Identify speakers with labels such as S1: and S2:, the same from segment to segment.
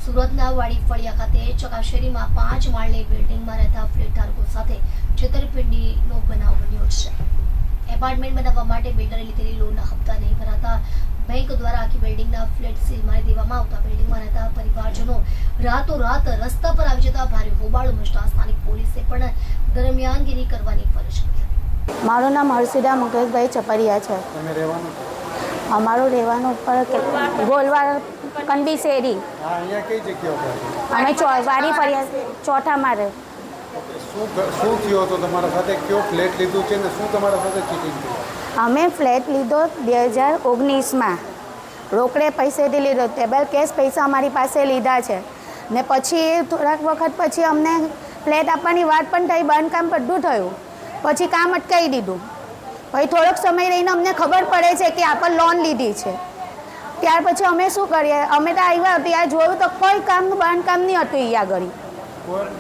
S1: સુરતના વાડી ફળિયા ખાતે ચકાશેરીમાં 5 માળની બિલ્ડિંગમાં રહેતા ફ્લેટ ધારકો સાથે છેતરપિંડીનો બનાવ બન્યો છે। એપાર્ટમેન્ટ બનાવવા માટે બિલ્ડરે લીધેલી લોનના હપ્તા નહીં ભરાતા બેંક દ્વારા આખી બિલ્ડિંગના ફ્લેટ સીલ મારી દેવામાં આવતા બિલ્ડિંગમાં રહેતા પરિવારજનો રાતોરાત રસ્તા પર આવી જતા ભારે હોબાળો મચતા સ્થાનિક પોલીસે પણ દરમિયાનગીરી કરવાની ફરજ પડી હતી।
S2: મારું નામ હર્ષિદા મુકેશભાઈ ચપરિયા છે। અમારું રહેવાનું ઉપર ગોલવાડ કંડી શેરી। અમે વાડી ફળિયા ચોથા માળે।
S3: શું થયો તો તમારા સાથે? કયો ફ્લેટ લીધું છે ને શું તમારા સાથે ચીટિંગ થઈ?
S2: અમે ફ્લેટ લીધો 2019માં, રોકડે પૈસેથી લીધો, ટેબલ કેશ પૈસા અમારી પાસે લીધા છે ને પછી થોડાક વખત પછી અમને ફ્લેટ આપવાની વાત પણ થઈ, બાંધકામ બધું થયું, પછી કામ અટકાવી દીધું। પછી થોડોક સમય રહીને અમને ખબર પડે છે કે આપણે લોન લીધી છે। ત્યાર પછી અમે શું કરીએ, અમે તો આવ્યા ત્યાં જોયું તો કોઈ કામનું બાંધકામ નહીં હતું અહીંયા આગળ।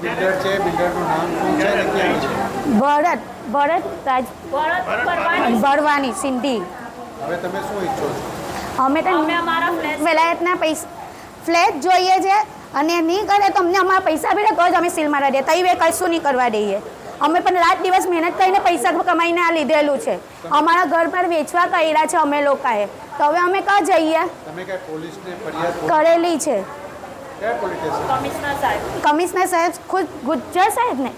S3: બિલ્ડર છે, બિલ્ડરનું નામ શું છે ને ક્યાં છે?
S2: ભરત ભરવાની સિંધી।
S3: હવે તમે શું ઈચ્છો છો?
S2: અમે તો વેલાયતના પૈસા ફ્લેટ જોઈએ છે અને નહીં કરે તો અમને અમારા પૈસા બી તો જ અમે સીલ મારા દઈએ, તઈ કશું નહીં કરવા દઈએ। અમે પણ રાત દિવસ મહેનત કરીને પૈસા કમાઈને આ લીધેલું છે। અમારા ઘર પર વેચવા કર્યા છે અમે લોકોએ, તો હવે અમે ક્યાં જઈએ?
S3: તમે કઈ પોલીસને ફરિયાદ
S2: કરેલી છે।
S3: ક્યાં પોલીસ સ્ટેશન?
S2: કમિશનર સાહેબ ખુદ ગુજ્જર સાહેબ ને,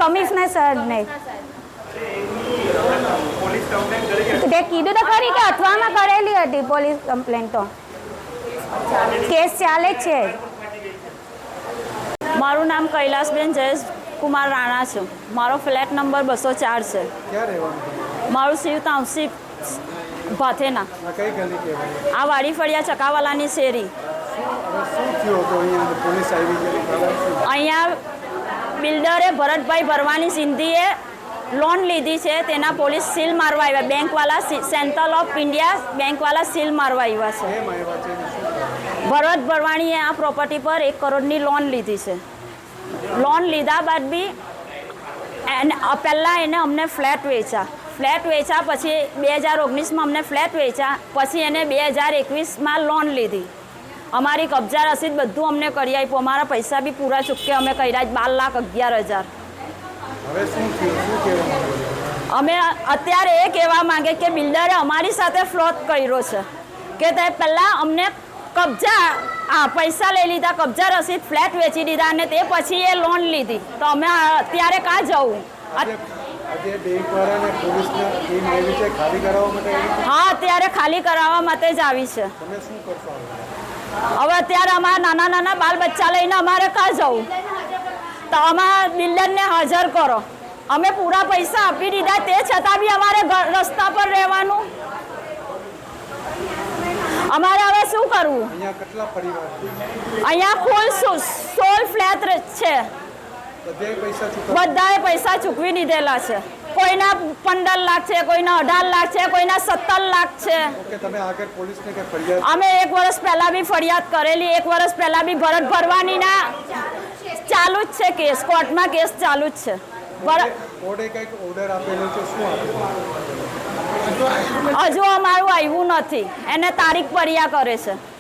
S2: કમિશનર સાહેબ ને તે કીધું તો ખરી કે અથવામાં કરેલી હતી પોલીસ કમ્પ્લેન, તો કેસ ચાલે જ છે।
S4: મારું નામ કૈલાસબેન જયેશ કુમાર રાણા છે। મારો ફ્લેટ નંબર 204 છે।
S3: ક્યાં રહેવાનું?
S4: મારું શિવ ટાઉનશીપ ભાથેના,
S3: કઈ ગલી કહેવાય?
S4: આ વાડી ફળિયા ચકાવાલાની શેરી।
S3: શું થયો તો અહીંયા પોલીસ આવી ગઈ?
S4: અહીંયા બિલ્ડરે ભરતભાઈ ભરવાની સિંધીએ લોન લીધી છે, તેના પોલીસ સીલ મારવા આવ્યા। બેંકવાલા સેન્ટ્રલ ઓફ ઇન્ડિયા બેંકવાલા સીલ મારવા આવ્યા છે।
S3: કેમ આવ્યા છે ને શું થયું?
S4: ભરત ભરવાણીએ આ પ્રોપર્ટી પર 1 કરોડની લોન લીધી છે। લોન લીધા બાદ બી પહેલાં એને અમને ફ્લેટ વેચ્યા પછી 2019માં અમને ફ્લેટ વેચ્યા, પછી એને 2021માં લોન લીધી। અમારી કબજા રસીદ બધું અમને કરી આપ્યું, અમારા પૈસા બી પૂરા ચૂકવે અમે કર્યા 12,11,000।
S3: હવે શું થયું? શું કહેવા માંગો છો?
S4: અમે અત્યારે એ કહેવા માંગે કે બિલ્ડરે અમારી સાથે ફ્રોડ કર્યો છે કે તે પહેલાં અમને પૈસા લઈ લીધા, કબજા રસીદ ફ્લેટ વેચી દીધા અને તે પછી એ લોન લીધી, તો અમે અત્યારે કાં જવું?
S3: આજે બેંકવાળાને પોલીસને ટીમ આવી છે ખાલી કરાવવા માટે?
S4: હા, અત્યારે ખાલી કરાવવા માટે જ આવી છે।
S3: તમે શું કરશો?
S4: હવે અત્યારે અમારા નાના બાલ બચ્ચા લઈને અમારે કાં જવું? તો અમારા બિલ્ડરને હાજર કરો। અમે પૂરા પૈસા આપી દીધા, તે છતાં બી અમારે રસ્તા પર રહેવાનું। અમારે હવે શું કરવું?
S3: અહીંયા કેટલા પરિવાર છે?
S4: અહીંયા કુલ 16 ફ્લેટ છે। બધાએ પૈસા ચૂકવી દીધેલા છે। કોઈના 15 લાખ છે, કોઈના 18 લાખ છે, કોઈના 17 લાખ છે।
S3: ઓકે, તમે આગળ પોલીસને કે ફરિયાદ?
S4: અમે 1 વર્ષ પહેલા બી ફરિયાદ કરેલી, 1 વર્ષ પહેલા બી ભરત ભરવાનીના ચાલુ જ છે કેસ, કોર્ટમાં કેસ ચાલુ જ છે।
S3: કોર્ટે કંઈક ઓર્ડર આપેલો છે, શું આપેલું?
S4: હજુ અમારું આવ્યું નથી, એને તારીખ પડ્યા કરે છે।